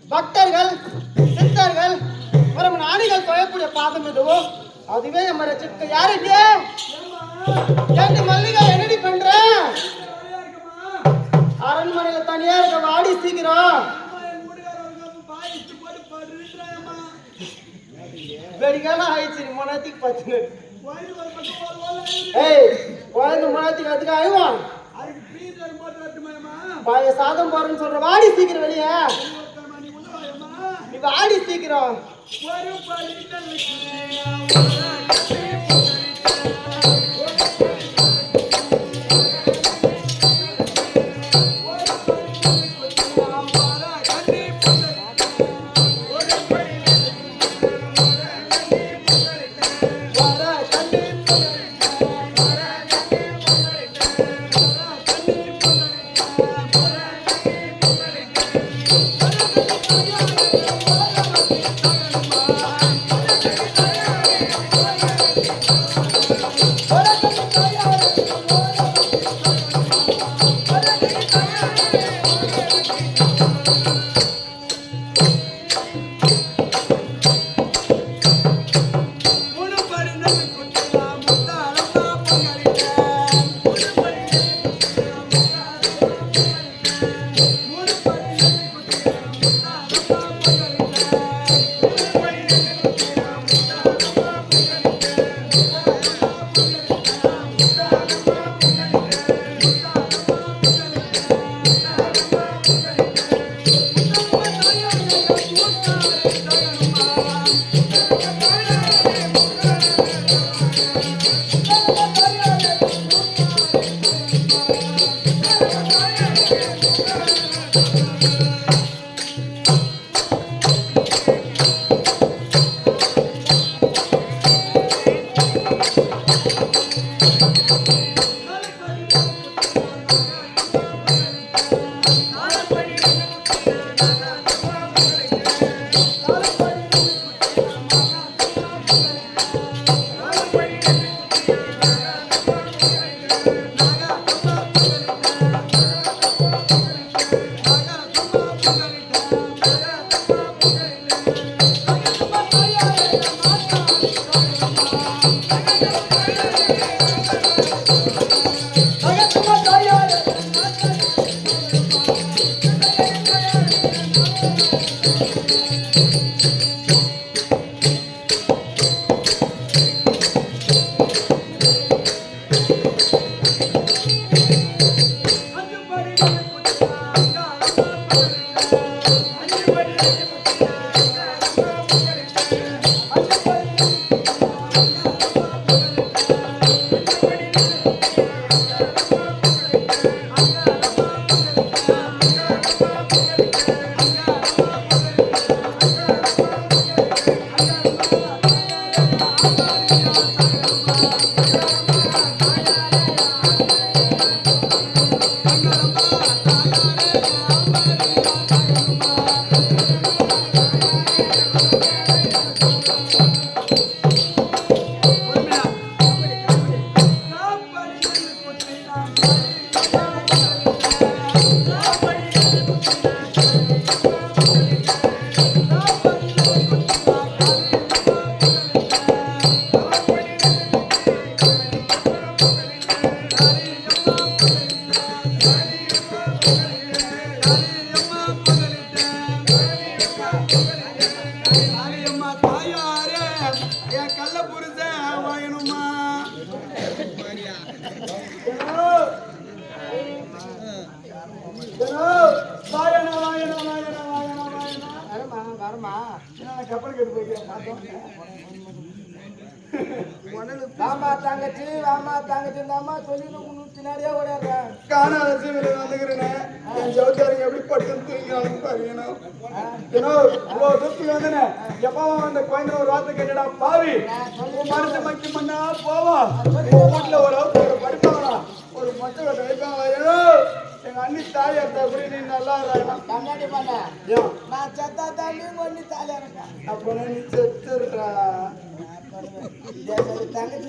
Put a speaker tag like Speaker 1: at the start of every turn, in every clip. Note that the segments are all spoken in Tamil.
Speaker 1: பக்தர்கள் சித்தர்கள் வரும் ஞானிகள் தொழக்கூடிய பாதம் எதுவோ அதுவே நம்ம ரசிக்க யாரு ரெண்டு மல்லிகை என்னடி பண்ற அரண்மனையில தனியா இருக்க வாடி சீக்கிரம் வெடிக்காலம் ஆயிடுச்சு மனத்துக்கு பத்து குழந்தை மனத்துக்கு அதுக்கு ஆயுவான் பழைய சாதம் போறேன்னு சொல்ற வாடி சீக்கிரம் வெளியே நீ வாடி சீக்கிரம் கப்பலுக்கு எடுத்து போய்க்கிறேன் வாமா தங்கச்சி வாமா தங்கச்சி அம்மா சொல்லிட்டு பின்னாடியே ஓடிடுறேன் காணாத சீமையில வந்துக்கிறேன் என் ஜவுத்தாரிங்க எப்படி பட்டு தூங்கினாலும் பாருங்க தூக்கி வந்தேன் எப்பவும் அந்த குழந்தை ஒரு வார்த்தை கேட்டடா பாவி மனசு மக்கி மண்ணா போவோம் வீட்டுல ஒரு படிப்பாங்களா ஒரு மொட்டை கட்ட வைப்பாங்களா எங்க அண்ணி தாலி அர்த்தம் எப்படி நீ நல்லா கண்ணாடி பண்ண நான் செத்தா தாண்டி ஒண்ணு தாலி இருக்கேன் அப்ப நீ செத்துடுறா தங்கச்சி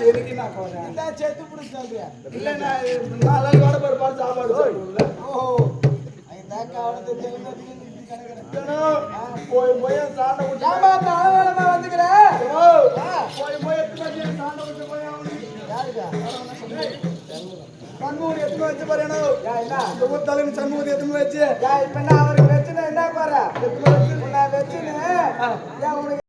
Speaker 1: எதுக்கு நான் போறேன் செத்து பிடி சொல்றேன் இல்ல நான் 4 நாள் வடை பாடு சாப்பாடு ஓஹோ போய் போய் சாண்டை விட்டு வந்துக்கிறேன் போய் போய் சாண்டை விட்டு போய் சண்முகி எத்தனை வச்சு பாரு தலைமை சண்முகத்தை எத்தனை வச்சு இப்ப நான் அவருக்கு வச்சுன்னு என்ன பாரு வச்சுன்னு உனக்கு